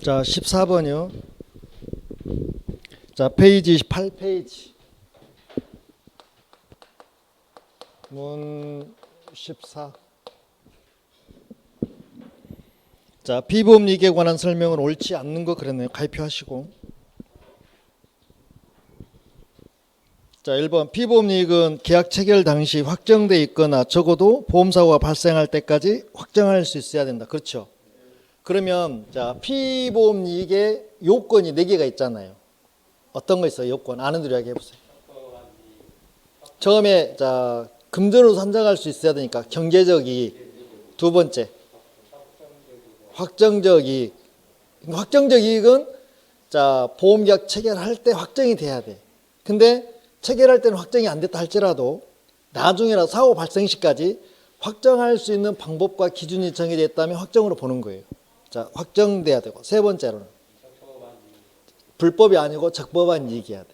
자, 14번이요. 자, 페이지 28페이지. 문 14. 자, 피보험이익에 관한 설명은 옳지 않는 거 그랬네요. 가입표하시고. 자, 1번 피보험이익은 계약 체결 당시 확정돼 있거나 적어도 보험사고가 발생할 때까지 확정할 수 있어야 된다. 그렇죠? 그러면 자, 피보험이익의 요건이 4개가 있잖아요. 어떤 거 있어요? 요건 아는 대로 이야기해 보세요. 처음에 자, 금전으로 산정할 수 있어야 되니까 경제적 이익. 두 번째 확정적 이익. 확정적 이익은 자, 보험계약 체결할 때 확정이 돼야 돼. 근데 체결할 때는 확정이 안 됐다 할지라도 나중에라도 사고 발생 시까지 확정할 수 있는 방법과 기준이 정해져 있다면 확정으로 보는 거예요. 자, 확정돼야 되고. 세 번째로는 불법이 아니고 적법한 이익이어야 돼.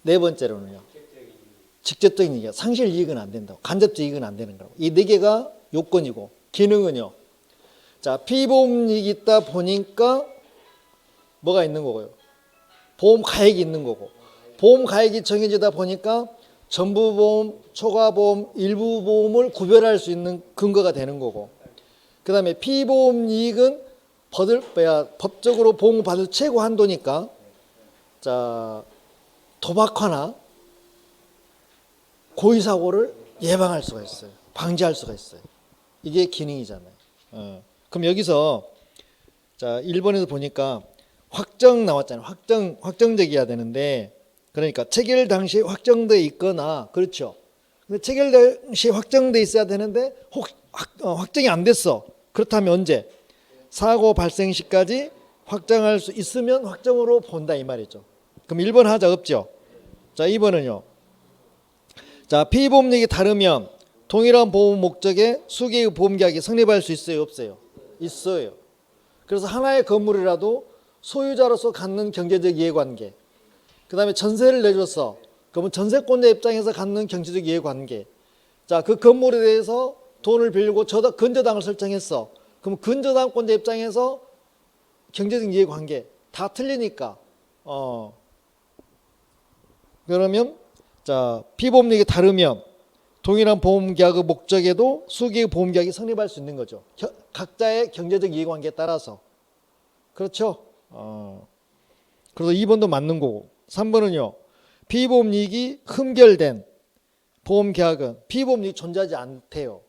네 번째로는요. 직접적인 이익이야. 상실 이익은 안 된다고. 간접적 이익은 안 되는 거라고. 이 4개가 요건이고 기능은요. 자, 피보험 이익이 있다 보니까 뭐가 있는 거고요. 보험 가액이 있는 거고. 보험 가액이 정해지다 보니까 전부 보험, 초과 보험, 일부 보험을 구별할 수 있는 근거가 되는 거고. 그다음에 피보험 이익은 법적으로 보험을 받을 최고 한도니까 자, 도박화나 고의 사고를 예방할 수가 있어요. 방지할 수가 있어요. 이게 기능이잖아요. 그럼 여기서 자, 1번에서 보니까 확정 나왔잖아요. 확정적이어야 되는데 그러니까 체결 당시 확정돼 있거나 그렇죠. 근데 체결 당시 확정돼 있어야 되는데 확정이 안 됐어. 그렇다면 언제? 사고 발생 시까지 확정할 수 있으면 확정으로 본다 이 말이죠. 그럼 1번 하자 없죠? 자, 2번은요. 자, 피보험액이 다르면 동일한 보험 목적의 수개의 보험계약이 성립할 수 있어요 없어요? 있어요. 그래서 하나의 건물이라도 소유자로서 갖는 경제적 이해관계, 그 다음에 전세를 내줬어. 그러면 전세권자 입장에서 갖는 경제적 이해관계. 자, 그 건물에 대해서 돈을 빌리고 근저당을 설정했어. 그럼 근저당권자 입장에서 경제적 이해관계 다 틀리니까. 그러면 자, 피보험액이 다르면 동일한 보험계약의 목적에도 수개의 보험계약이 성립할 수 있는 거죠. 각자의 경제적 이해관계에 따라서. 그렇죠? 그래서 2번도 맞는 거고. 3번은요. 피보험이익이 흠결된 보험계약은 피보험이익이 존재하지 않대요.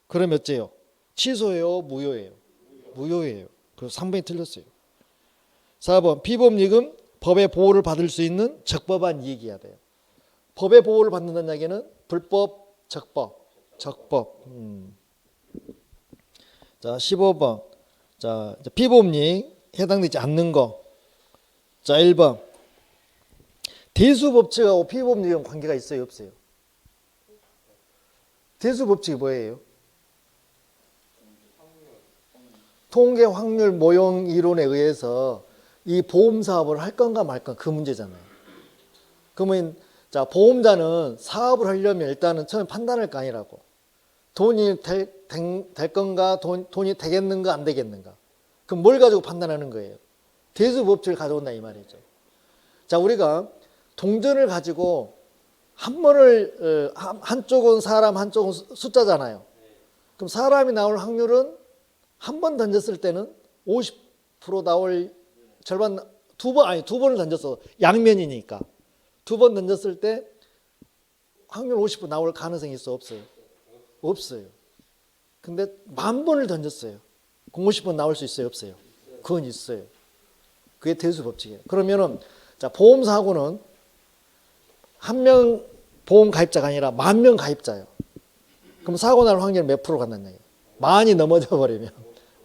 그럼 어째요? 취소예요? 무효예요? 무효예요. 그래서 3번이 틀렸어요. 4번 피보험이익은 법의 보호를 받을 수 있는 적법한 이익이어야 돼요. 법의 보호를 받는다는 이야기는 불법, 적법. 자, 15번. 자, 피보험이익 해당되지 않는 거. 자, 1번. 대수법칙하고 피보험이익은 관계가 있어요, 없어요? 대수법칙이 뭐예요? 통계 확률 모형 이론에 의해서 이 보험 사업을 할 건가 말 건가 그 문제잖아요. 그러면 자, 보험자는 사업을 하려면 일단은 처음에 판단할 거 아니라고. 돈이 될 건가, 돈이 되겠는가 안 되겠는가. 그럼 뭘 가지고 판단하는 거예요? 대수법칙을 가져온다 이 말이죠. 자, 우리가 동전을 가지고 한쪽은 사람 한쪽은 숫자잖아요. 그럼 사람이 나올 확률은 한 번 던졌을 때는 50% 나올 절반, 두 번을 던졌어. 양면이니까. 2번 던졌을 때 확률 50% 나올 가능성이 있어 없어요? 없어요. 근데 10,000번을 던졌어요. 그럼 50번 나올 수 있어요 없어요? 그건 있어요. 그게 대수법칙이에요. 그러면은 자, 보험 사고는 한 명 보험 가입자가 아니라 10,000명 가입자예요. 그럼 사고 날 확률 몇 프로 간다는 얘기예요? 만이 넘어져 버리면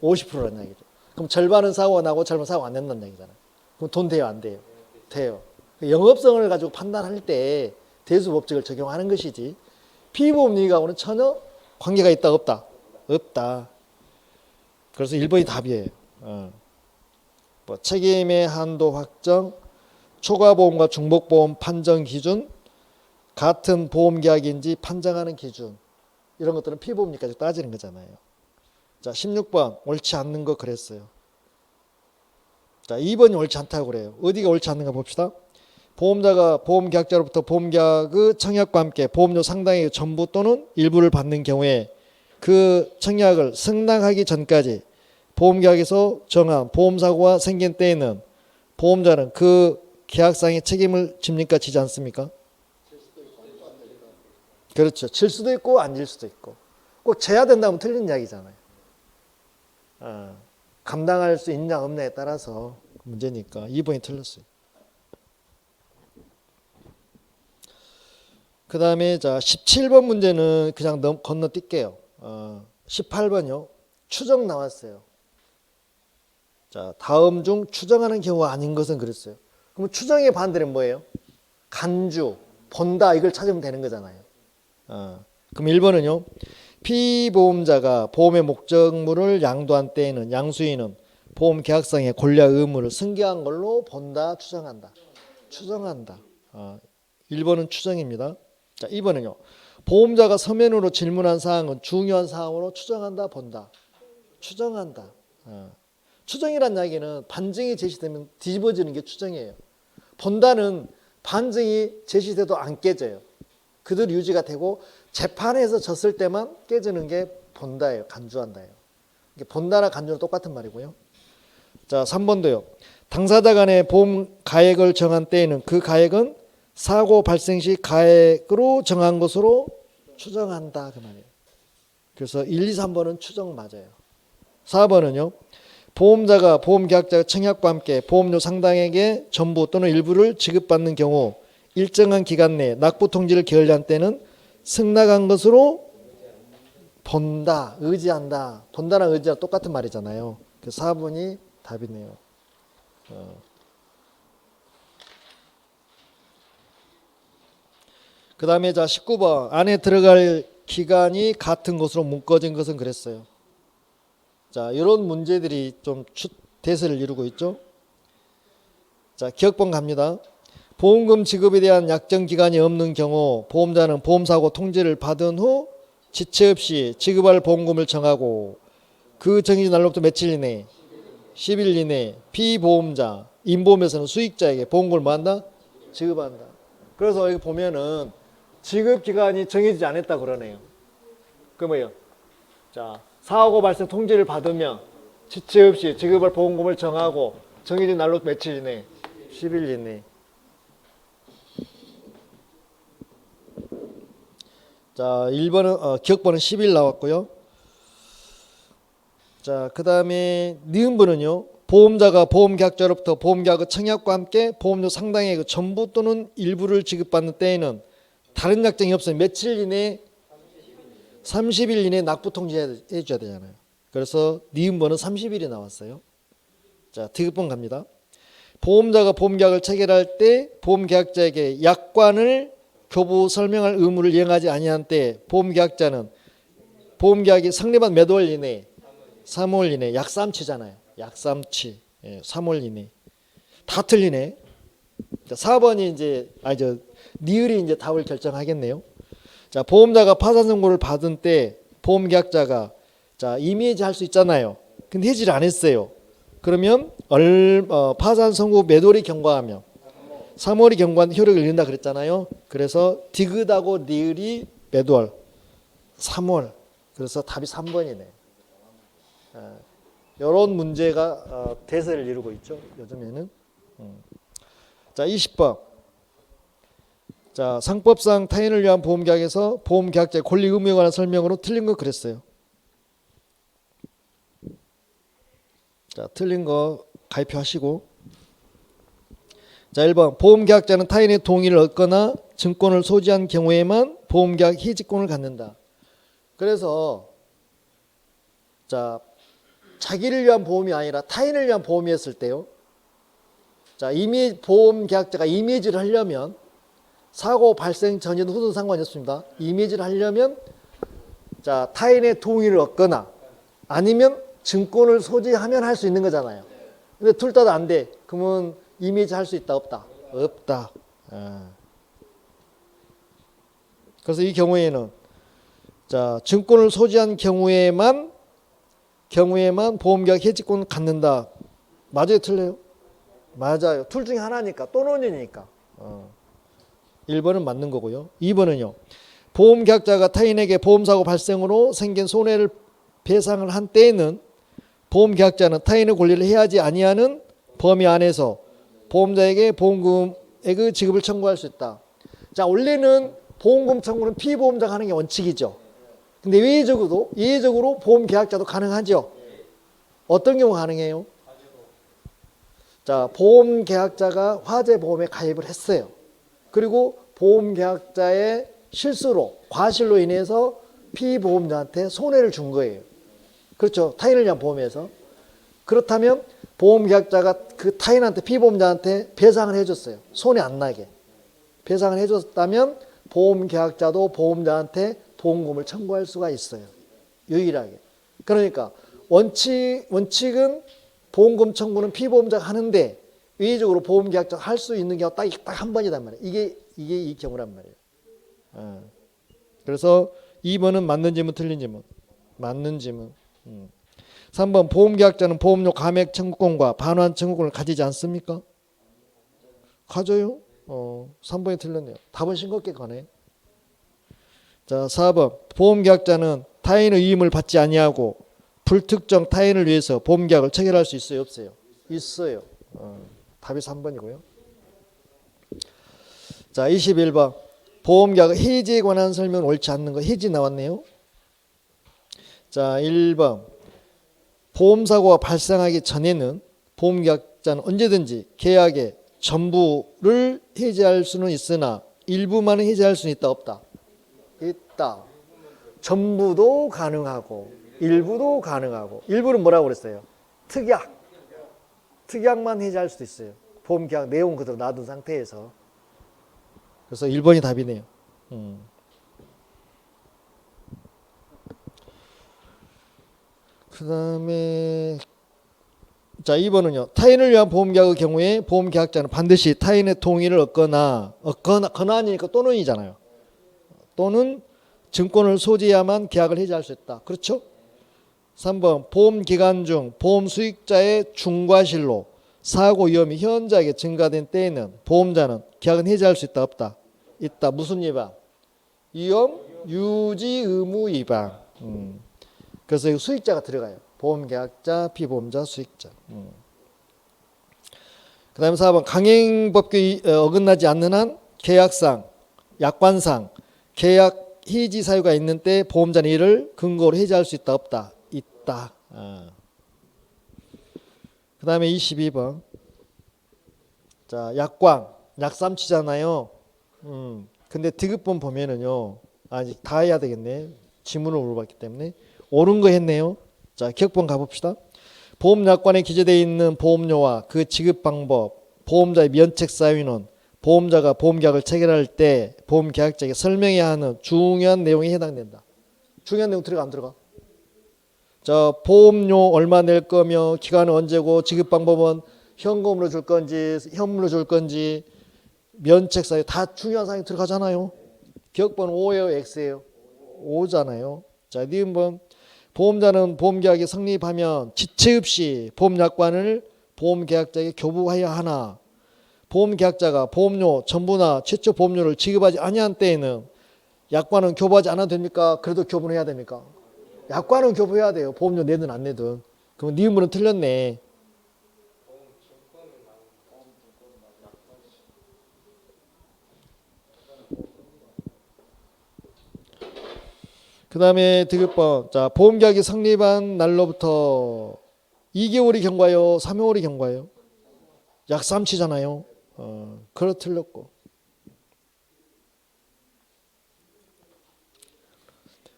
50%라는 얘기죠. 그럼 절반은 사고가 나고 절반은 사고 안 된다는 얘기잖아요. 그럼 돈 돼요 안 돼요? 돼요. 영업성을 가지고 판단할 때 대수법칙을 적용하는 것이지 피보험이익하고는 전혀 관계가 있다 없다? 없다. 그래서 1번이 답이에요. 뭐 책임의 한도 확정, 초과보험과 중복보험 판정 기준, 같은 보험계약인지 판정하는 기준, 이런 것들은 피보험이익까지 따지는 거잖아요. 자, 16번 옳지 않는 거 그랬어요. 자, 2번이 옳지 않다고 그래요. 어디가 옳지 않는가 봅시다. 보험자가 보험계약자로부터 보험계약의 청약과 함께 보험료 상당액의 전부 또는 일부를 받는 경우에 그 청약을 승낙하기 전까지 보험계약에서 정한 보험사고가 생긴 때에는 보험자는 그 계약상의 책임을 집니까? 지지 않습니까? 그렇죠. 질 수도 있고 안 질 수도 있고. 꼭 져야 된다면 틀린 이야기잖아요. 감당할 수 있냐 없냐에 따라서 문제니까 2번이 틀렸어요. 그 다음에 자 17번 문제는 그냥 건너뛸게요. 18번요. 추정 나왔어요. 자, 다음 중 추정하는 경우가 아닌 것은 그랬어요. 그럼 추정의 반대는 뭐예요? 간주, 본다 이걸 찾으면 되는 거잖아요. 그럼 1번은요. 피보험자가 보험의 목적물을 양도한 때에는 양수인은 보험 계약상의 권리와 의무를 승계한 걸로 본다, 추정한다. 추정한다. 1번은 추정입니다. 자, 2번은요. 보험자가 서면으로 질문한 사항은 중요한 사항으로 추정한다, 본다. 추정한다. 추정이란 이야기는 반증이 제시되면 뒤집어지는 게 추정이에요. 본다는 반증이 제시돼도 안 깨져요. 그대로 유지가 되고 재판에서 졌을 때만 깨지는 게 본다예요. 간주한다예요. 본다나 간주는 똑같은 말이고요. 자, 3번도요. 당사자 간의 보험 가액을 정한 때에는 그 가액은 사고 발생 시 가액으로 정한 것으로 추정한다 그 말이에요. 그래서 1, 2, 3번은 추정 맞아요. 4번은요. 보험자가 보험계약자 청약과 함께 보험료 상당액의 전부 또는 일부를 지급받는 경우 일정한 기간 내에 납부 통지를 게을리한 때는 승낙한 것으로 본다, 의지한다. 본다랑 의지랑 똑같은 말이잖아요. 그래서 4번이 답이네요. 그 다음에 자 19번 안에 들어갈 기간이 같은 것으로 묶어진 것은 그랬어요. 자, 이런 문제들이 좀 대세를 이루고 있죠. 자, 기억번 갑니다. 보험금 지급에 대한 약정 기간이 없는 경우 보험자는 보험사고 통지를 받은 후 지체 없이 지급할 보험금을 정하고 그 정해진 날로부터 며칠 이내 10일 이내 피보험자 임보험에서는 수익자에게 보험금을 뭐 한다? 지급한다. 그래서 여기 보면은 지급 기간이 정해지지 않았다 그러네요. 그 뭐예요? 자, 사고 발생 통지를 받으면 지체 없이 지급할 보험금을 정하고 정해진 날로 며칠 이내 10일 이내. 자, 1번은 기억번은 10일 나왔고요. 자, 그 다음에 니은번은요. 보험자가 보험계약자로부터 보험계약의 청약과 함께 보험료 상당액의 전부 또는 일부를 지급받는 때에는 다른 약정이 없으면 며칠 이내에 30일 이내에 납부 통지해 줘야 되잖아요. 그래서 니은번은 30일이 나왔어요. 자, 디귿번 갑니다. 보험자가 보험계약을 체결할 때 보험계약자에게 약관을 교부 설명할 의무를 이행하지 아니한 때 보험계약자는 보험계약이 성립한 몇 월 이내 3월 이내 약삼치잖아요. 약삼치 3월 이내 다 틀리네. 자, 4번이 이제 니을이 이제 답을 결정하겠네요. 자, 보험자가 파산 선고를 받은 때 보험계약자가 자 이미 해지할 수 있잖아요. 근데 해지를 안 했어요. 그러면 파산 선고 몇 월이 경과하면 3월이 경과한 효력을 잃는다 그랬잖아요. 그래서 디귿하고 니을이 몇 월? 3월. 그래서 답이 3번이네. 이런 문제가 대세를 이루고 있죠. 요즘에는. 자, 20번. 자, 상법상 타인을 위한 보험계약에서 보험계약자의 권리 의무에 관한 설명으로 틀린 거 그랬어요. 자, 틀린 거 가입하시고. 자, 1번 보험계약자는 타인의 동의를 얻거나 증권을 소지한 경우에만 보험계약 해지권을 갖는다. 그래서 자, 자기를 위한 보험이 아니라 타인을 위한 보험이었을 때요. 자, 이미 보험계약자가 이미지를 하려면 사고 발생 전이든 후든 상관이 없습니다. 이미지를 하려면 자, 타인의 동의를 얻거나 아니면 증권을 소지하면 할 수 있는 거잖아요. 근데 둘 다도 안 돼. 그러면 이미지 할 수 있다 없다? 없다. 그래서 이 경우에는 자, 증권을 소지한 경우에만 보험계약 해지권을 갖는다. 맞아요, 틀려요? 맞아요. 둘 중에 하나니까. 또는이니까. 1번은 맞는 거고요. 2번은요. 보험계약자가 타인에게 보험사고 발생으로 생긴 손해를 배상을 한 때에는 보험계약자는 타인의 권리를 해하지 아니하는 범위 안에서 보험자에게 보험금액의 지급을 청구할 수 있다. 자, 원래는 보험금 청구는 피보험자가 하는 게 원칙이죠. 근데 예외적으로 보험계약자도 가능하죠. 어떤 경우 가능해요? 자, 보험계약자가 화재보험에 가입을 했어요. 그리고 보험계약자의 실수로, 과실로 인해서 피보험자한테 손해를 준 거예요. 그렇죠. 타인을 위한 보험에서. 그렇다면 보험계약자가 그 타인한테, 피보험자한테 배상을 해줬어요. 손해 안 나게. 배상을 해줬다면 보험계약자도 보험자한테 보험금을 청구할 수가 있어요. 유일하게. 그러니까 원칙은 보험금 청구는 피보험자가 하는데 외의적으로 보험계약자가 할 수 있는 경우가 딱 한 번이란 말이에요. 이게 이 경우란 말이에요. 그래서 2번은 맞는 지문 틀린 지문. 맞는 지문. 3번 보험계약자는 보험료 감액 청구권과 반환 청구권을 가지지 않습니까? 가져요. 3번이 틀렸네요. 답은 싱겁게 가네. 자, 4번 보험계약자는 타인의 위임을 받지 아니하고 불특정 타인을 위해서 보험계약을 체결할 수 있어요? 없어요? 있어요. 답이 3번이고요. 자, 21번 보험계약 해지에 관한 설명은 옳지 않는 거. 해지 나왔네요. 자, 1번 보험사고가 발생하기 전에는 보험계약자는 언제든지 계약의 전부를 해지할 수는 있으나 일부만은 해지할 수는 있다 없다? 있다. 전부도 가능하고 일부도 가능하고. 일부는 뭐라고 그랬어요? 특약만 해지할 수도 있어요. 보험계약 내용 그대로 놔둔 상태에서. 그래서 1번이 답이네요. 그 다음에 자, 2번은요. 타인을 위한 보험계약의 경우에 보험계약자는 반드시 타인의 동의를 얻거나 아니니까 또는이잖아요. 또는 증권을 소지해야만 계약을 해지할 수 있다. 그렇죠? 3번 보험기간 중 보험 수익자의 중과실로 사고 위험이 현저하게 증가된 때에는 보험자는 계약은 해지할 수 있다 없다? 있다. 무슨 위반? 위험 유지 의무 위반. 그래서 이 수익자가 들어가요. 보험계약자, 피보험자, 수익자. 그 다음에 4번 강행법규에 어긋나지 않는 한 계약상, 약관상 계약 해지 사유가 있는 때 보험자는 이를 근거로 해지할 수 있다 없다? 있다. 그 다음에 22번 자, 약삼치잖아요. 근데 디귿본 보면은요, 아직 다 해야 되겠네. 지문을 물어봤기 때문에 옳은 거 했네요. 자, 기억본 가봅시다. 보험약관에 기재되어 있는 보험료와 그 지급 방법, 보험자의 면책 사유는 보험자가 보험계약을 체결할 때 보험계약자에게 설명해야 하는 중요한 내용에 해당된다. 중요한 내용 들어가 안 들어가? 자, 보험료 얼마 낼 거며 기간은 언제고 지급 방법은 현금으로 줄 건지 현물로 줄 건지 면책 사유 다 중요한 사항이 들어가잖아요. 기억번 5예요, X예요? 5잖아요. 자, 니은번 보험자는 보험계약이 성립하면 지체 없이 보험약관을 보험계약자에게 교부해야 하나 보험계약자가 보험료 전부나 최초 보험료를 지급하지 아니한 때에는 약관은 교부하지 않아도 됩니까? 그래도 교부는 해야 됩니까? 약관은 교부해야 돼요. 보험료 내든 안 내든. 그럼 니은번은 틀렸네. 그 다음에 디귿번 자, 보험계약이 성립한 날로부터 2개월이 경과요, 3개월이 경과요? 약삼치잖아요. 그래 틀렸고.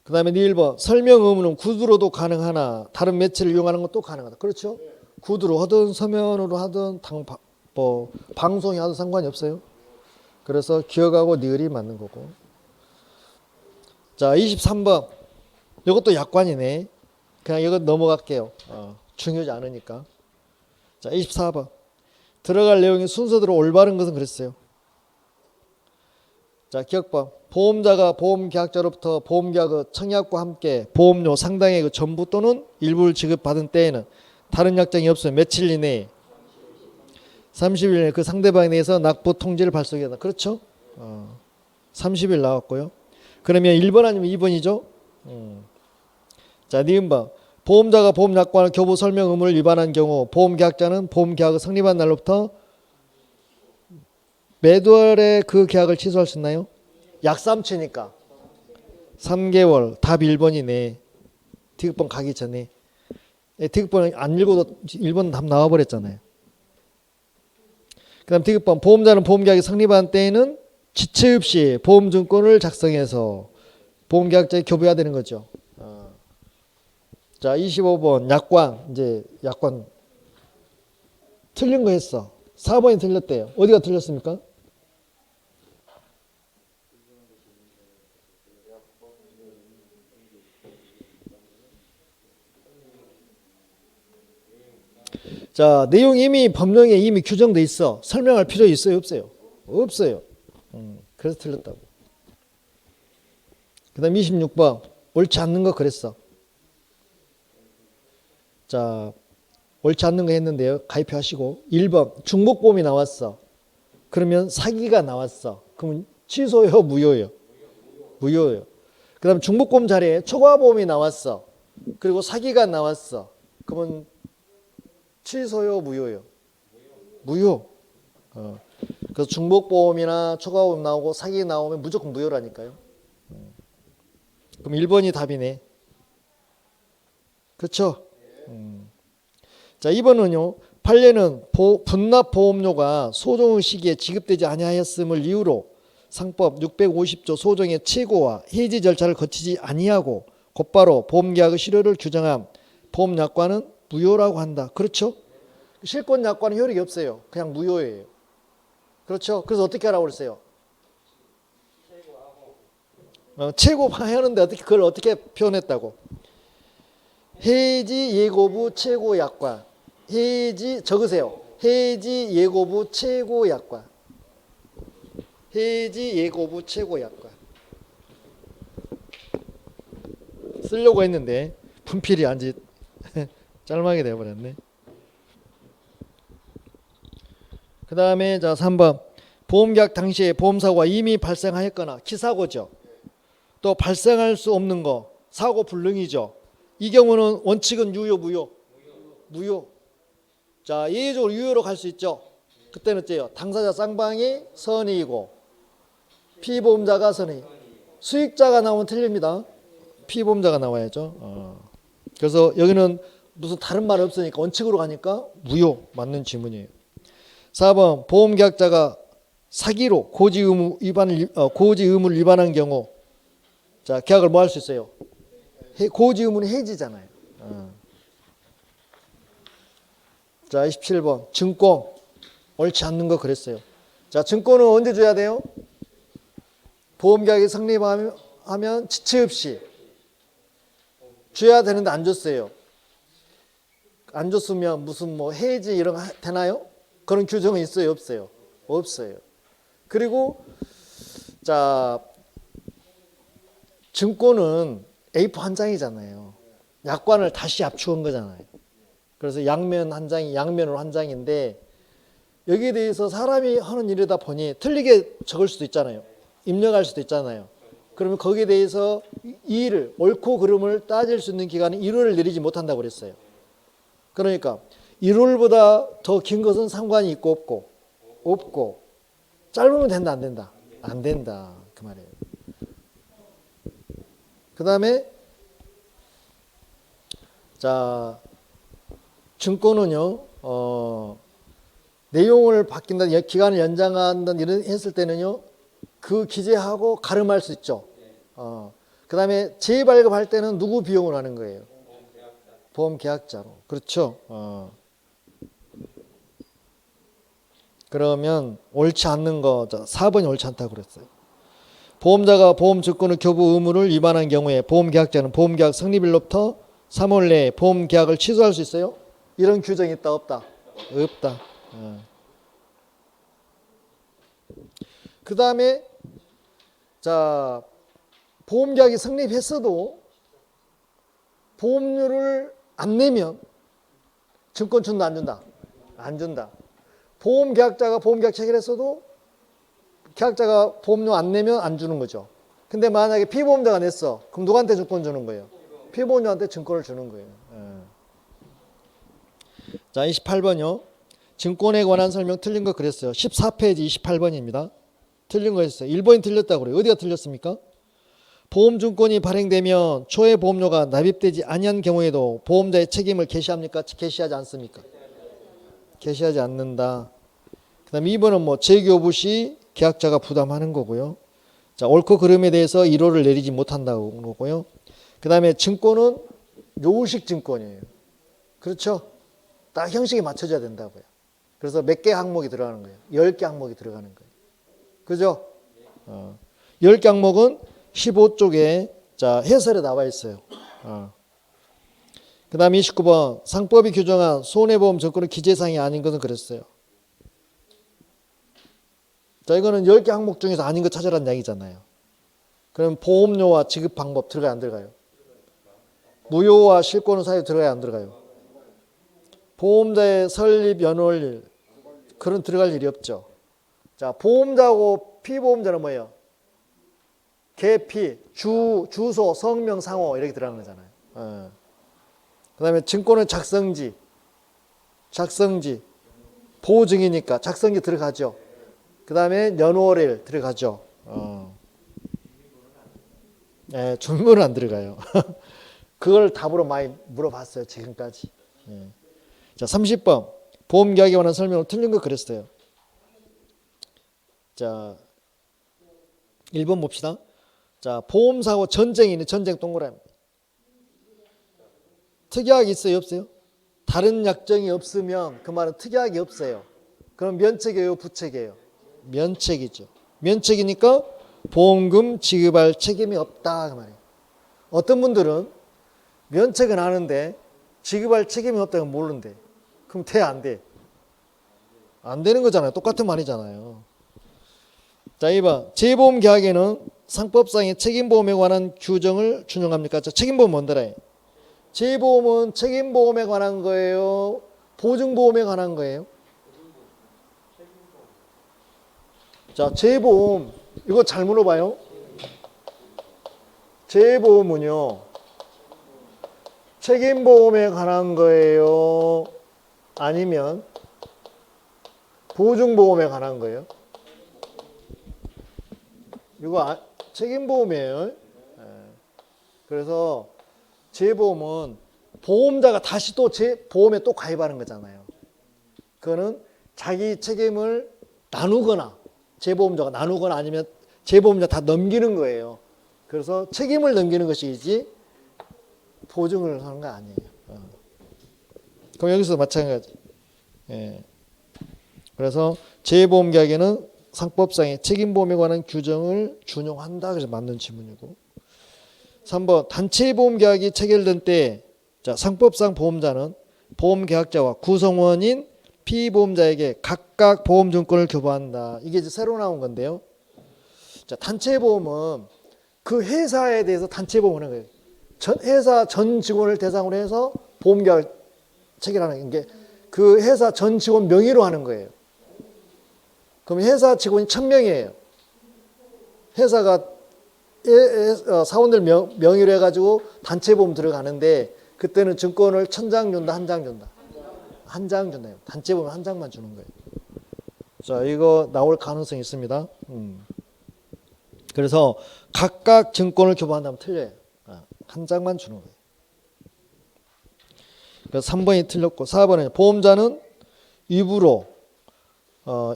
그 다음에 1번 설명 의무는 구두로도 가능하나 다른 매체를 이용하는 것도 가능하다. 그렇죠? 구두로 하든 서면으로 하든 방송이 하든 상관이 없어요. 그래서 기억하고 니을이 맞는 거고. 자, 23번 이것도 약관이네. 그냥 이거 넘어갈게요. 중요하지 않으니까. 자, 24번 들어갈 내용이 순서대로 올바른 것은 그랬어요. 자, 기억번 보험자가 보험계약자로부터 보험계약의 청약과 함께 보험료 상당액의 전부 또는 일부를 지급받은 때에는 다른 약정이 없으면 며칠 이내에 30일 그 상대방에 대해서 납부 통지를 발송해야 한다. 그렇죠? 30일 나왔고요. 그러면 1번 아니면 2번이죠? 자, 니은바. 보험자가 보험약관을 교부 설명 의무를 위반한 경우 보험계약자는 보험계약을 성립한 날로부터 몇 월에 그 계약을 취소할 수 있나요? 약삼치니까 3개월. 답 1번이네. 디귿번 가기 전에. 디귿번 안 읽어도 1번 답 나와버렸잖아요. 그 다음 디귿번. 보험자는 보험계약이 성립한 때에는 지체 없이 보험증권을 작성해서 보험계약자에 교부해야 되는 거죠. 자, 25번 약관. 이제 약관 틀린 거 했어. 4번이 틀렸대요. 어디가 틀렸습니까? 자, 내용이 이미 법령에 이미 규정돼 있어. 설명할 필요 있어요, 없어요? 없어요. 그래서 틀렸다고. 그 다음 26번. 옳지 않는 거 그랬어. 자, 옳지 않는 거 했는데요. 가입하시고. 1번. 중복보험이 나왔어. 그러면 사기가 나왔어. 그러면 취소요, 무효요? 무효요. 그 다음 중복보험 자리에 초과보험이 나왔어. 그리고 사기가 나왔어. 그러면 취소요, 무효요? 무효. 그래서 중복보험이나 초과보험 나오고 사기 나오면 무조건 무효라니까요. 그럼 1번이 답이네. 그렇죠? 자, 2번은요. 판례는 분납보험료가 소정 시기에 지급되지 아니하였음을 이유로 상법 650조 소정의 최고와 해지 절차를 거치지 아니하고 곧바로 보험계약의 실효를 규정한 보험약관은 무효라고 한다. 그렇죠? 실권약관은 효력이 없어요. 그냥 무효예요. 그렇죠? 그래서 어떻게 하라고 그랬어요? 최고 하는데 어떻게 그걸 어떻게 표현했다고? 해지 예고부 최고 약관. 해지 적으세요. 해지 예고부 최고 약관. 해지 예고부 최고 약관. 쓰려고 했는데 분필이 안지 짤막이 되어버렸네. 그 다음에 자 3번. 보험계약 당시에 보험사고가 이미 발생하였거나 기사고죠. 또 발생할 수 없는 거 사고 불능이죠. 이 경우는 원칙은 유효 무효? 무효. 자, 예외적으로 유효로 갈 수 있죠. 그때는 어때요? 당사자 쌍방이 선의이고 피보험자가 선의. 수익자가 나오면 틀립니다. 피보험자가 나와야죠. 그래서 여기는 무슨 다른 말 없으니까 원칙으로 가니까 무효. 맞는 지문이에요. 4번 보험계약자가 사기로 고지 의무를 위반한 경우 자, 계약을 뭐 할 수 있어요? 고지 의무는 해지잖아요. 자, 27번 증권 옳지 않는 거 그랬어요. 자, 증권은 언제 줘야 돼요? 보험계약이 성립하면 지체 없이 줘야 되는데 안 줬어요. 안 줬으면 무슨 뭐 해지 이런 거 되나요? 그런 규정은 있어요, 없어요? 없어요. 그리고 자, 증권은 A4 한 장이잖아요. 약관을 다시 압축한 거잖아요. 그래서 양면 한 장이 양면으로 한 장인데 여기에 대해서 사람이 하는 일이다 보니 틀리게 적을 수도 있잖아요. 입력할 수도 있잖아요. 그러면 거기에 대해서 이 일을 옳고 그름을 따질 수 있는 기간은 1월을 내리지 못한다고 그랬어요. 그러니까 1월보다 더 긴 것은 상관이 있고 없고 짧으면 된다 안 된다? 안 된다 그 말이에요. 그 다음에 자 증권은요 내용을 바뀐다 기간을 연장한다 이런 했을 때는요 그 기재하고 가름할 수 있죠. 그 다음에 재발급할 때는 누구 비용을 하는 거예요? 보험계약자로. 그렇죠. 그러면 옳지 않는 거 4번이 옳지 않다고 그랬어요. 보험자가 보험증권의 교부 의무를 위반한 경우에 보험계약자는 보험계약 성립일로부터 3월 내에 보험계약을 취소할 수 있어요? 이런 규정이 있다 없다? 없다. 그 다음에 자 보험계약이 성립했어도 보험료를 안 내면 증권 준다 안 준다? 안 준다. 보험계약자가 보험계약 체결했어도 계약자가 보험료 안 내면 안 주는 거죠. 근데 만약에 피보험자가 냈어. 그럼 누구한테 증권 주는 거예요? 피보험자한테 증권을 주는 거예요. 자, 28번요. 증권에 관한 설명 틀린 거 그랬어요. 14페이지 28번입니다. 틀린 거 했어요. 1번이 틀렸다고 그래요. 어디가 틀렸습니까? 보험증권이 발행되면 초의 보험료가 납입되지 아니한 경우에도 보험자의 책임을 개시합니까? 개시하지 않습니까? 개시하지 않는다. 그 다음에 2번은 뭐 재교부 시 계약자가 부담하는 거고요. 자, 옳고 그름에 대해서 이론을 내리지 못한다고 거고요. 그 다음에 증권은 요식 증권이에요. 그렇죠? 딱 형식에 맞춰져야 된다고요. 그래서 몇 개 항목이 들어가는 거예요? 10개 항목이 들어가는 거예요. 그죠? 10개 항목은 15쪽에 자 해설에 나와 있어요. 그 다음에 29번 상법이 규정한 손해보험 증권은 기재사항이 아닌 것은 그랬어요. 자, 이거는 10개 항목 중에서 아닌 거 찾아라는 이야기잖아요. 그럼 보험료와 지급 방법 들어가요, 안 들어가요? 무효와 실권은 사유 들어가요, 안 들어가요? 보험자의 설립 연월일 그런 들어갈 일이 없죠. 자, 보험자하고 피보험자는 뭐예요? 계피, 주소, 성명, 상호 이렇게 들어가는 거잖아요. 그 다음에 증권은 작성지, 보증이니까 작성지 들어가죠. 그 다음에 연월일 들어가죠. 네, 주문은 안 들어가요. 그걸 답으로 많이 물어봤어요, 지금까지. 자, 30번. 보험계약에 관한 설명을 틀린 거 그랬어요. 자, 1번 봅시다. 자, 보험사고 전쟁이 있는 전쟁 동그라미. 특약이 있어요, 없어요? 다른 약정이 없으면 그 말은 특약이 없어요. 그럼 면책이에요, 부책이에요? 면책이죠. 면책이니까 보험금 지급할 책임이 없다 그 말이에요. 어떤 분들은 면책은 아는데 지급할 책임이 없다는 건 모르는데 그럼 돼, 안 돼? 안 되는 거잖아요. 똑같은 말이잖아요. 자, 2번 재보험 계약에는 상법상의 책임보험에 관한 규정을 준용합니까? 자, 책임보험 뭔더라? 재보험은 책임보험에 관한 거예요? 보증보험에 관한 거예요? 자, 재보험 이거 잘 물어봐요. 재보험은요 책임보험에 관한 거예요? 아니면 보증보험에 관한 거예요? 이거 책임보험이에요. 그래서 재보험은 보험자가 다시 또 보험에 또 가입하는 거잖아요. 그거는 자기 책임을 나누거나 재보험자가 나누거나 아니면 재보험자 다 넘기는 거예요. 그래서 책임을 넘기는 것이지 보증을 하는 거 아니에요. 그럼 여기서 마찬가지. 그래서 재보험 계약에는 상법상의 책임보험에 관한 규정을 준용한다. 그래서 맞는 지문이고. 3번 단체보험 계약이 체결된 때 자, 상법상 보험자는 보험계약자와 구성원인 피보험자에게 각각 보험증권을 교부한다. 이게 이제 새로 나온 건데요. 자, 단체보험은 그 회사에 대해서 단체보험을 하는 거예요. 회사 전 직원을 대상으로 해서 보험계약 체결하는 게 그 회사 전 직원 명의로 하는 거예요. 그럼 회사 직원이 1000명이에요. 회사가 사원들 명의로 해가지고 단체보험 들어가는데 그때는 증권을 1000장 준다, 1장 준다. 1장 준다. 단체보험 1장만 주는 거예요. 자, 이거 나올 가능성이 있습니다. 그래서 각각 증권을 교부한다면 틀려요. 1장만 주는 거예요. 그래서 3번이 틀렸고 4번은 보험자는 위부로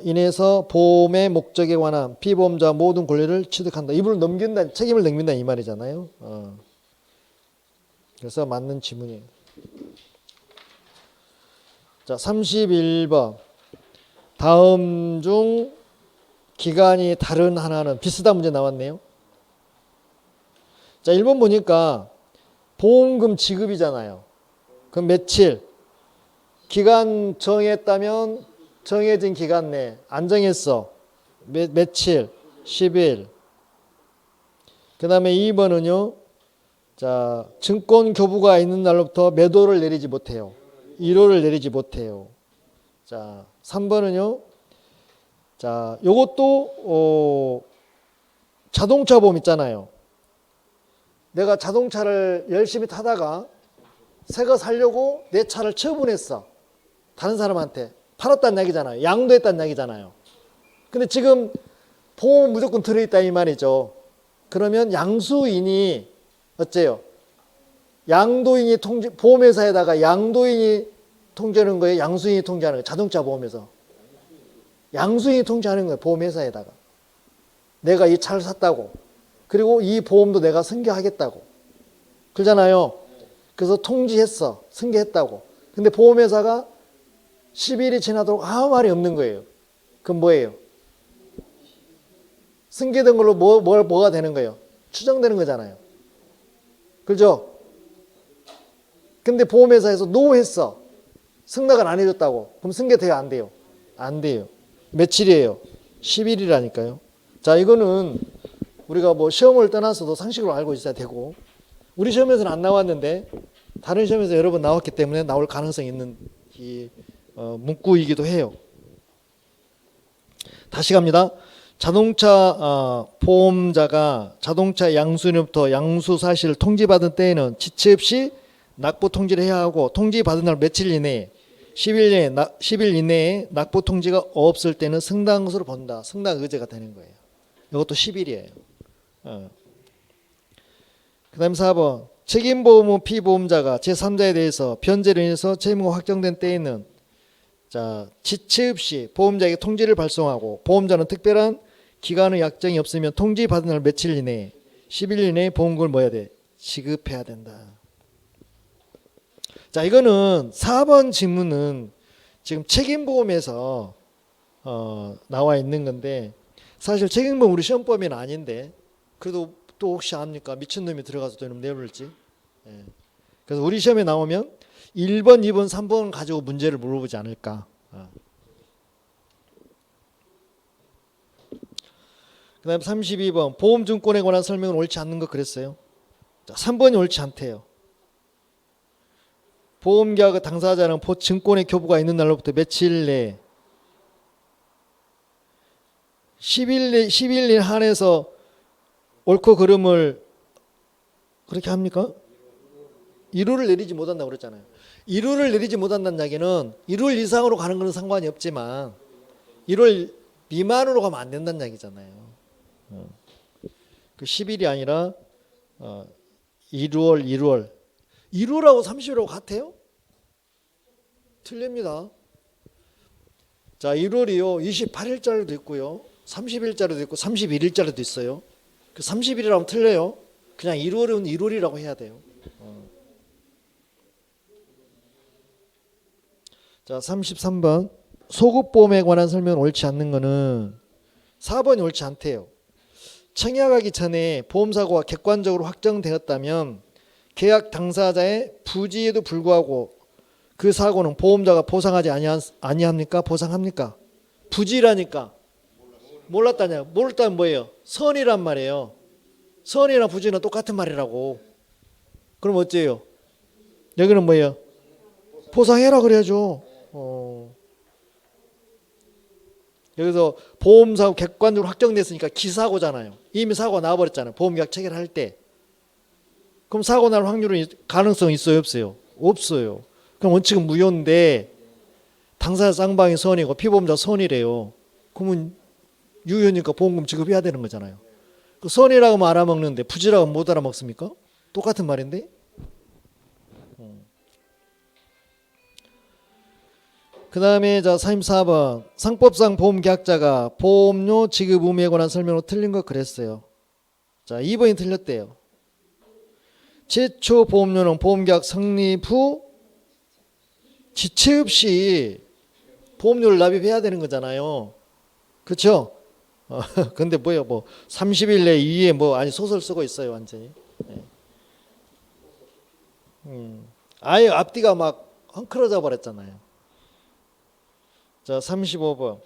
인해서 보험의 목적에 관한 피보험자 모든 권리를 취득한다. 이분을 넘긴다, 책임을 넘긴다 이 말이잖아요. 그래서 맞는 지문이에요. 자, 31번. 다음 중 기간이 다른 하나는 비슷한 문제 나왔네요. 자, 1번 보니까 보험금 지급이잖아요. 그럼 며칠? 기간 정했다면 정해진 기간 내 안 정했어. 며칠? 10일. 그 다음에 2번은요. 자, 증권 교부가 있는 날로부터 몇 호를 내리지 못해요. 1호를 내리지 못해요. 자, 3번은요. 자, 요것도 자동차 보험 있잖아요. 내가 자동차를 열심히 타다가 새 거 살려고 내 차를 처분했어. 다른 사람한테 팔았다는 얘기잖아요. 양도했다는 얘기잖아요. 근데 지금 보험 무조건 들어있다 이 말이죠. 그러면 양수인이 어째요? 양도인이 보험회사에다가 양도인이 통지하는 거예요? 양수인이 통지하는 거예요? 자동차 보험에서. 양수인이 통지하는 거예요. 보험회사에다가. 내가 이 차를 샀다고. 그리고 이 보험도 내가 승계하겠다고. 그러잖아요. 그래서 통지했어. 승계했다고. 근데 보험회사가 10일이 지나도록 아무 말이 없는 거예요. 그럼 뭐예요? 승계된 걸로 뭐가 되는 거예요? 추정되는 거잖아요. 그죠? 근데 보험회사에서 노했어. 승낙을 안 해줬다고. 그럼 승계돼요? 안 돼요? 안 돼요. 며칠이에요? 10일이라니까요. 자, 이거는 우리가 뭐 시험을 떠나서도 상식으로 알고 있어야 되고, 우리 시험에서는 안 나왔는데 다른 시험에서 여러 번 나왔기 때문에 나올 가능성이 있는 이 문구이기도 해요. 다시 갑니다. 자동차 보험자가 자동차 양수인으로부터 양수 사실을 통지받은 때에는 지체 없이 납부 통지를 해야 하고, 통지받은 날 며칠 이내에 10일 이내에 납부 통지가 없을 때는 승낙한 것으로 본다. 승낙 의제가 되는 거예요. 이것도 10일이에요. 그 다음 4번. 책임보험 후 피보험자가 제3자에 대해서 변제로 인해서 채무가 확정된 때에는 자, 지체 없이 보험자에게 통지를 발송하고, 보험자는 특별한 기간의 약정이 없으면 통지받은 날 며칠 이내에 10일 이내에 보험금을 뭐 해야 돼? 지급해야 된다. 자, 이거는 4번 질문은 지금 책임보험에서 나와 있는 건데, 사실 책임보험 우리 시험범위는 아닌데 그래도 또 혹시 압니까? 미친놈이 들어가서 또 이놈 내버릴지. 예. 그래서 우리 시험에 나오면 1번, 2번, 3번 가지고 문제를 물어보지 않을까. 그 다음 32번. 보험증권에 관한 설명은 옳지 않는 거 그랬어요. 자, 3번이 옳지 않대요. 보험계약 당사자는 증권의 교부가 있는 날로부터 며칠 내에 10일 한해서 옳고 그름을 그렇게 합니까? 이루를 내리지 못한다고 그랬잖아요. 이루를 내리지 못한다는 이야기는 1월 이상으로 가는 것은 상관이 없지만 1월 미만으로 가면 안 된다는 이야기잖아요. 그 10일이 아니라 1월 1월하고 30일하고 같아요? 틀립니다. 자, 1월이요 28일짜리도 있고요 30일짜리도 있고 31일짜리도 있어요. 그 30일이라면 틀려요. 그냥 1월은 1월이라고 해야 돼요. 자, 33번. 소급보험에 관한 설명은 옳지 않는 거는 4번이 옳지 않대요. 청약하기 전에 보험사고가 객관적으로 확정되었다면 계약 당사자의 부지에도 불구하고 그 사고는 보험자가 보상하지 아니합니까? 보상합니까? 부지라니까. 몰랐다냐? 몰랐다면 뭐예요? 선이란 말이에요. 선이나 부지는 똑같은 말이라고. 그럼 어째요? 여기는 뭐예요? 보상해라 그래야죠. 여기서 보험사고 객관적으로 확정됐으니까 기사고잖아요. 이미 사고가 나와버렸잖아요. 보험계약 체결할 때. 그럼 사고 날 확률은 가능성이 있어요? 없어요? 없어요. 그럼 원칙은 무효인데 당사자 쌍방이 선이고 피보험자 선이래요. 그러면 유효니까 보험금 지급해야 되는 거잖아요. 그 선이라고 하면 알아먹는데 부지라고 하면 못 알아먹습니까? 똑같은 말인데. 그 다음에 자 34번. 상법상 보험계약자가 보험료 지급 의무에 관한 설명으로 틀린 거 그랬어요. 자 2번이 틀렸대요. 최초 보험료는 보험계약 성립 후 지체 없이 보험료를 납입해야 되는 거잖아요. 그렇죠? 근데 뭐예요? 뭐 30일 내 이에 뭐 아니 소설 쓰고 있어요, 완전히. 네. 아예 앞뒤가 막 헝클어져 버렸잖아요. 자, 35번.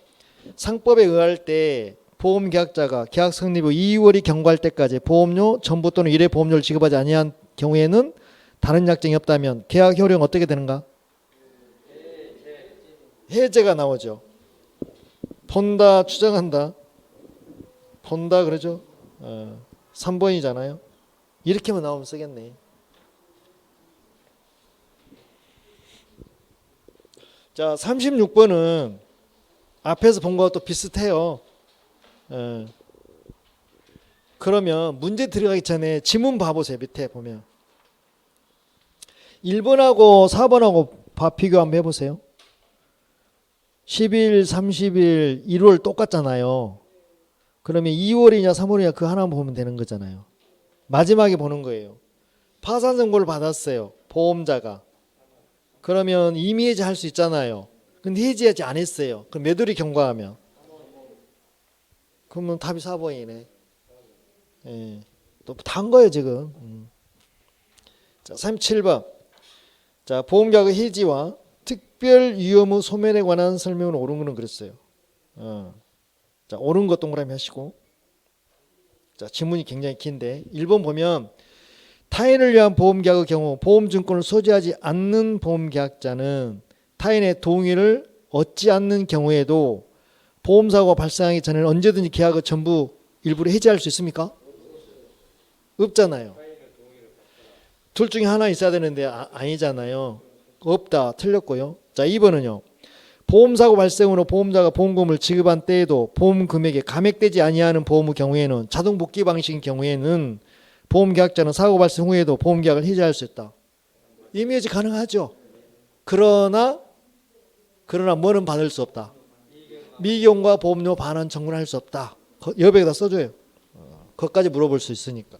상법에 의할 때 보험계약자가 계약 성립 후 2월이 경과할 때까지 보험료 전부 또는 일회 보험료를 지급하지 아니한 경우에는 다른 약정이 없다면 계약 효력은 어떻게 되는가? 해제가 나오죠. 본다, 추정한다. 본다 그러죠. 3번이잖아요. 이렇게만 나오면 쓰겠네. 자, 36번은 앞에서 본 거와 또 비슷해요. 그러면 문제 들어가기 전에 지문 봐보세요. 밑에 보면 1번하고 4번하고 비교 한번 해보세요. 10일, 30일, 1월 똑같잖아요. 그러면 2월이냐 3월이냐 그 하나만 보면 되는 거잖아요. 마지막에 보는 거예요. 파산 정보를 받았어요. 보험자가. 그러면 임의 해지할 수 있잖아요. 근데 해지하지 않았어요. 그럼 매도리 경과하면 그러면 답이 4번이네. 예. 또 다 한 거예요 지금. 자, 37번. 자, 보험계약의 해지와 특별 위험 후 소멸에 관한 설명은 옳은 거는 그랬어요. 자, 옳은 거 동그라미 하시고. 자, 지문이 굉장히 긴데 1번 보면 타인을 위한 보험계약의 경우 보험증권을 소지하지 않는 보험계약자는 타인의 동의를 얻지 않는 경우에도 보험사고가 발생하기 전에는 언제든지 계약의 전부 일부를 해지할 수 있습니까? 없잖아요. 둘 중에 하나 있어야 되는데 아니잖아요. 없다. 틀렸고요. 자, 2번은요. 보험사고 발생으로 보험자가 보험금을 지급한 때에도 보험 금액에 감액되지 아니하는 보험의 경우에는 자동 복귀 방식인 경우에는 보험계약자는 사고 발생 후에도 보험계약을 해지할 수 있다. 임의 해지 가능하죠. 그러나 뭐는 받을 수 없다. 미경과 보험료 반환 청구를 할 수 없다. 여백에다 써줘요. 그것까지 물어볼 수 있으니까.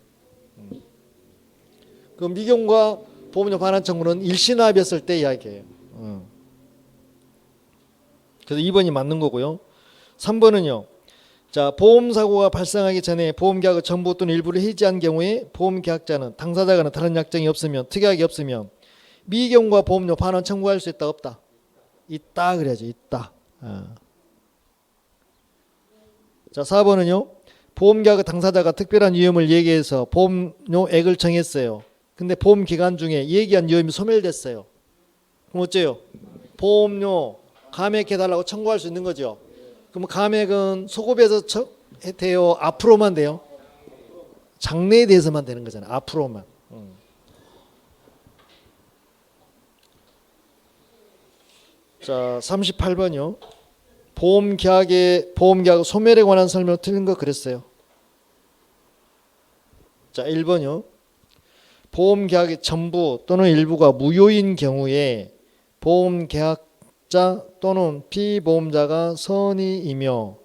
그 미경과 보험료 반환 청구는 일시납이었을 때 이야기예요. 그래서 2번이 맞는 거고요. 3번은요. 자, 보험사고가 발생하기 전에 보험계약의 전부 또는 일부를 해지한 경우에 보험계약자는 당사자가는 다른 약정이 없으면 특약이 없으면 미경과 보험료 반환 청구할 수 있다 없다? 있다 그래야죠. 있다. 자, 4번은요. 보험계약의 당사자가 특별한 위험을 얘기해서 보험료액을 정했어요. 근데 보험 기간 중에 얘기한 위험이 소멸됐어요. 그럼 어째요? 보험료 감액해달라고 청구할 수 있는 거죠. 그럼 감액은 소급해서 돼요? 앞으로만 돼요? 장래에 대해서만 되는 거잖아요. 앞으로만. 자, 38번이요. 보험계약 소멸에 관한 설명을 틀린 거 그랬어요. 자, 1번이요. 보험계약의 전부 또는 일부가 무효인 경우에 보험계약자 또는 피보험자가 선의이며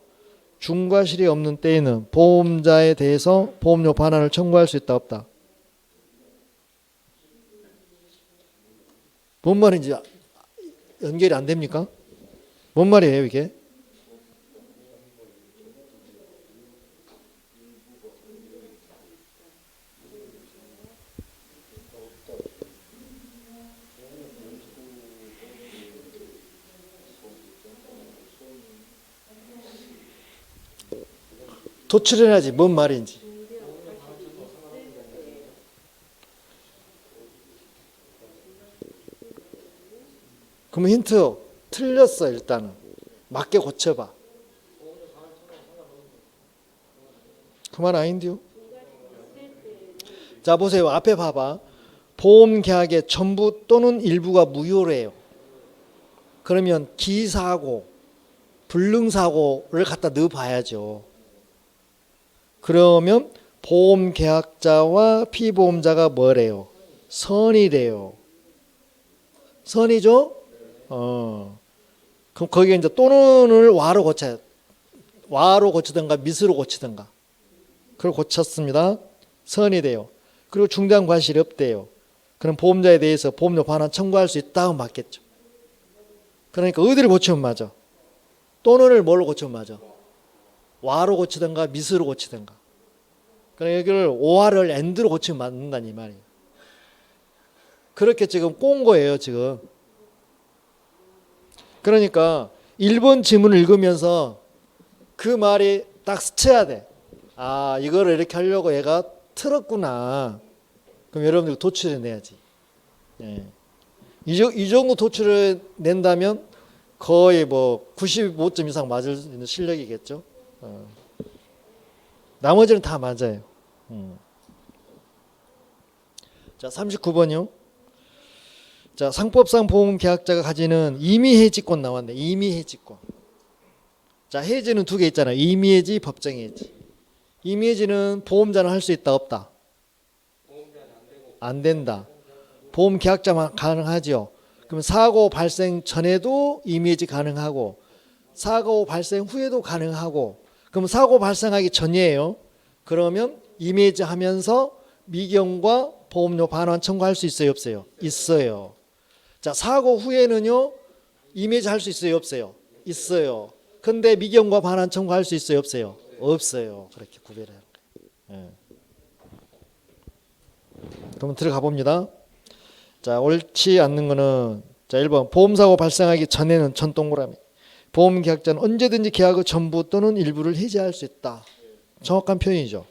중과실이 없는 때에는 보험자에 대해서 보험료 반환을 청구할 수 있다 없다? 뭔 말인지 연결이 안 됩니까? 뭔 말이에요 이게? 도출해야지 뭔 말인지. 그럼 힌트 틀렸어. 일단은 맞게 고쳐봐. 그 말 아닌데요. 자, 보세요. 앞에 봐봐. 보험계약의 전부 또는 일부가 무효래요. 그러면 기사고 불능사고를 갖다 넣어봐야죠. 그러면 보험계약자와 피보험자가 뭐래요? 선이래요. 선이죠? 그럼 거기에 이제 또는을 와로 고쳐요. 와로 고치든가 미스로 고치든가. 그걸 고쳤습니다. 선이 돼요. 그리고 중대한 과실이 없대요. 그럼 보험자에 대해서 보험료 반환 청구할 수 있다고 맞겠죠. 그러니까 어디를 고치면 맞아? 또는을 뭘로 고치면 맞아? 와로 고치든가 미스로 고치든가. 그러니까 여기를 오화를 엔드로 고치면 맞는다는 이 말이에요. 그렇게 지금 꼰 거예요 지금. 그러니까 1번 지문을 읽으면서 그 말이 딱 스쳐야 돼. 아, 이거를 이렇게 하려고 얘가 틀었구나. 그럼 여러분들 도출해 내야지. 이 정도 도출을 낸다면 거의 뭐 95점 이상 맞을 수 있는 실력이겠죠. 나머지는 다 맞아요. 자, 39번이요. 자, 상법상 보험계약자가 가지는 임의해지권 나왔네. 임의해지권. 자, 해지는 두 개 있잖아요. 임의해지, 법정해지. 임의해지는 보험자는 할 수 있다, 없다? 안 된다. 보험계약자만 가능하죠. 그럼 사고 발생 전에도 임의해지 가능하고 사고 발생 후에도 가능하고, 그럼 사고 발생하기 전이에요. 그러면 임의해지 하면서 미경과 보험료 반환 청구할 수 있어요, 없어요? 있어요. 자, 사고 후에는요, 임의해지 할 수 있어요, 없어요? 있어요. 근데 미경과 반환 청구할 수 있어요, 없어요? 없어요. 그렇게 구별해야 돼요. 그럼 들어가 봅니다. 자, 옳지 않는 거는, 자, 1번 보험사고 발생하기 전에는 전 동그라미, 보험계약자는 언제든지 계약의 전부 또는 일부를 해지할 수 있다. 정확한 표현이죠.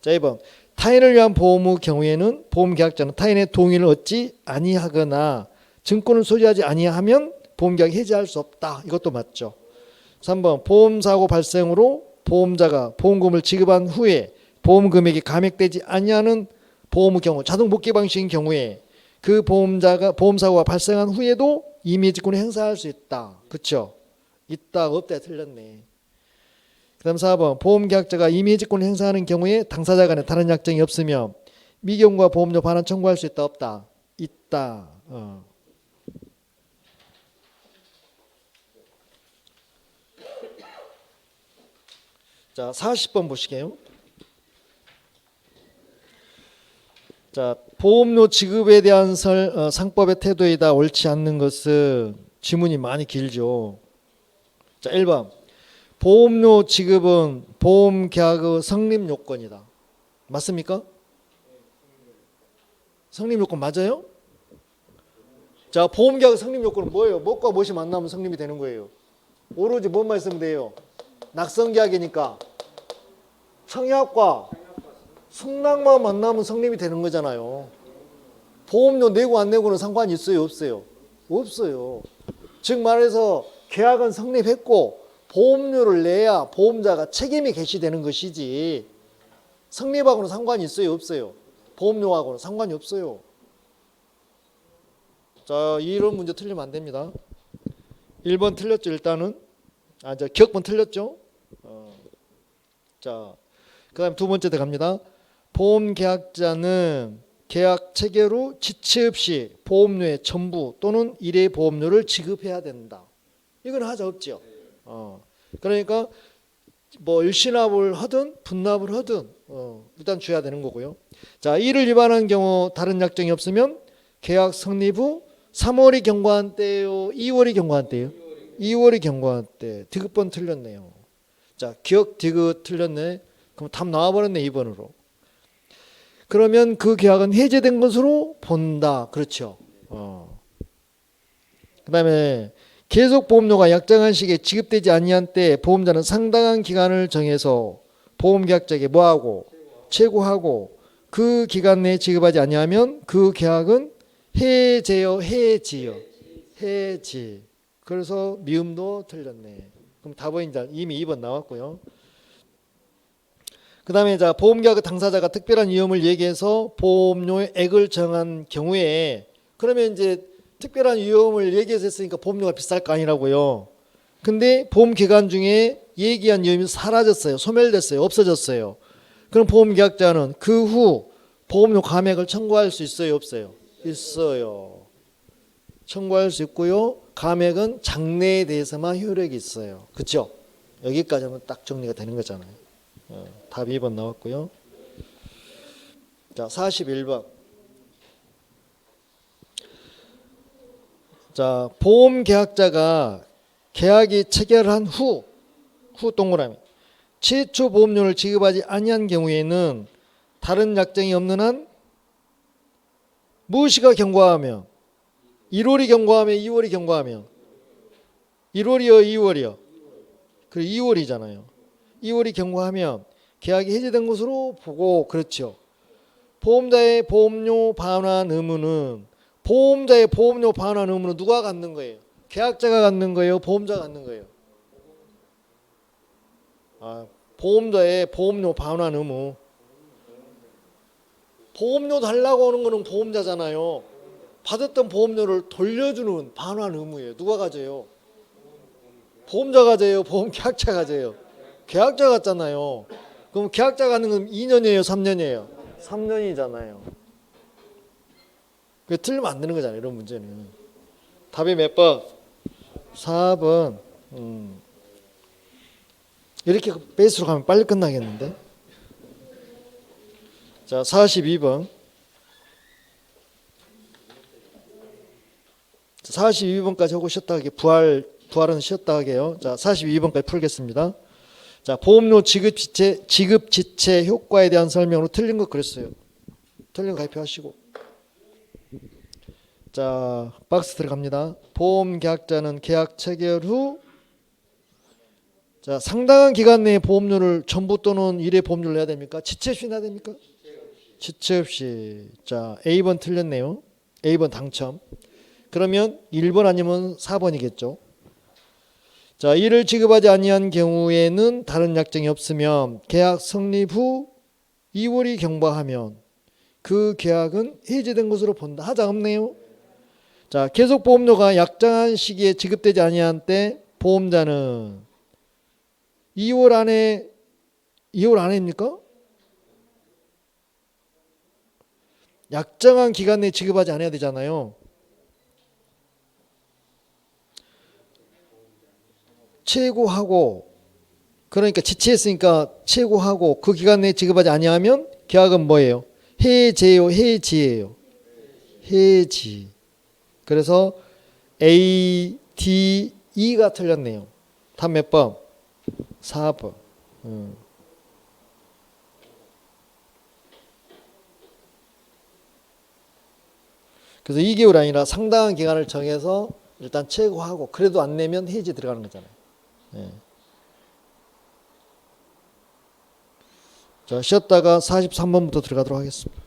자, 2번 타인을 위한 보험의 경우에는 보험계약자는 타인의 동의를 얻지 아니하거나 증권을 소지하지 아니하면 보험계약 해지할 수 없다. 이것도 맞죠. 3번 보험사고 발생으로 보험자가 보험금을 지급한 후에 보험금액이 감액되지 아니하는 보험의 경우, 자동 복귀 방식인 경우에 그 보험자가 보험사고가 발생한 후에도 임의직권을 행사할 수 있다. 그렇죠? 있다, 없다 틀렸네. 그 다음 4번 보험계약자가 임의직권을 행사하는 경우에 당사자 간에 다른 약정이 없으며 미경과 보험료 반환 청구할 수 있다, 없다? 있다. 자, 40번 보시게요. 자, 보험료 지급에 대한 상법의 태도이다. 옳지 않는 것은 지문이 많이 길죠. 자, 1번 보험료 지급은 보험계약의 성립 요건이다. 맞습니까? 성립 요건 맞아요? 자, 보험계약 성립 요건은 뭐예요? 무엇과 무엇이 만나면 성립이 되는 거예요? 오로지 뭐만 있으면 돼요? 낙성계약이니까 청약과 승낙만 만나면 성립이 되는 거잖아요. 보험료 내고 안 내고는 상관이 있어요, 없어요? 없어요. 즉 말해서 계약은 성립했고 보험료를 내야 보험자가 책임이 개시되는 것이지 성립하고는 상관이 있어요, 없어요? 보험료하고는 상관이 없어요. 자, 이런 문제 틀리면 안 됩니다. 1번 틀렸죠, 일단은. 저 기억번 틀렸죠? 자, 그 다음 두 번째 들어갑니다. 보험계약자는 계약 체결 후 지체 없이 보험료의 전부 또는 일회 보험료를 지급해야 된다. 이건 하자 없죠. 그러니까 뭐 일시납을 하든 분납을 하든 일단 줘야 되는 거고요. 자, 이를 위반한 경우 다른 약정이 없으면 계약 성립 후 3월이 경과한 때요, 2월이 경과한 때요? 2월이 경과한 때. 디귿번 틀렸네요. 자, 기억 디귿 틀렸네. 그럼 답 나와버렸네, 2번으로. 그러면 그 계약은 해제된 것으로 본다. 그렇죠. 그 다음에 계속 보험료가 약정한 시기에 지급되지 아니한 때 보험자는 상당한 기간을 정해서 보험계약자에게 뭐하고? 최고하고 그 기간 내에 지급하지 아니하면 그 계약은 해제요, 해지요? 해지. 그래서 미음도 틀렸네. 그럼 답은 이제 이미 2번 나왔고요. 그 다음에 자, 보험계약 당사자가 특별한 위험을 얘기해서 보험료의 액을 정한 경우에, 그러면 이제 특별한 위험을 얘기해서 했으니까 보험료가 비쌀 거 아니라고요. 근데 보험 기간 중에 얘기한 위험이 사라졌어요. 소멸됐어요. 없어졌어요. 그럼 보험계약자는 그 후 보험료 감액을 청구할 수 있어요, 없어요? 있어요. 청구할 수 있고요. 감액은 장래에 대해서만 효력이 있어요. 그렇죠? 여기까지 하면 딱 정리가 되는 거잖아요. 답 2번 나왔고요. 자, 41번. 자, 보험계약자가 계약이 체결한 후 동그라미 최초 보험료를 지급하지 아니한 경우에는 다른 약정이 없는 한 무엇이가 경과하며 1월이 경과하며 2월이 경과하며 1월이요, 2월이요? 그래, 2월이잖아요. 2월이 경과하면 계약이 해제된 것으로 보고, 그렇죠. 보험자의 보험료 반환 의무는 누가 갖는 거예요? 계약자가 갖는 거예요? 보험자가 갖는 거예요? 보험자의 보험료 반환 의무. 보험료 달라고 하는 거는 보험자잖아요. 받았던 보험료를 돌려주는 반환 의무예요. 누가 가져요? 보험자가 가져요? 보험계약자가 가져요? 계약자가 갖잖아요. 그럼 계약자가 갖는 건 2년이에요? 3년이에요? 3년이잖아요. 그게 틀리면 안 되는 거잖아요. 이런 문제는. 답이 몇 번? 4번. 이렇게 베이스로 가면 빨리 끝나겠는데. 자, 42번. 42번까지 하고 쉬었다 하게 부활은 쉬었다 하게요. 자, 42번까지 풀겠습니다. 자, 보험료 지급 지체 효과에 대한 설명으로 틀린 거 그랬어요. 틀린 거 발표하시고. 자, 박스 들어갑니다. 보험 계약자는 계약 체결 후 자, 상당한 기간 내에 보험료를 전부 또는 일회 보험료를 내야 됩니까? 지체 없이 내야 됩니까? 지체 없이. 자, A번 틀렸네요. A번 당첨. 그러면 1번 아니면 4번이겠죠. 자, 이를 지급하지 아니한 경우에는 다른 약정이 없으면 계약 성립 후 2월이 경과하면 그 계약은 해지된 것으로 본다. 하자 없네요. 자, 계속 보험료가 약정한 시기에 지급되지 아니한 때 보험자는 2월 안에입니까? 약정한 기간 내에 지급하지 않아야 되잖아요. 최고하고 그러니까 지체했으니까 최고하고 그 기간 내에 지급하지 아니하면 계약은 뭐예요? 해제요, 해지예요. 해지. 그래서 A, D, E가 틀렸네요. 답 몇 번? 4번. 그래서 2개월 아니라 상당한 기간을 정해서 일단 최고하고 그래도 안 내면 해지 들어가는 거잖아요. 네. 자, 쉬었다가 43번부터 들어가도록 하겠습니다.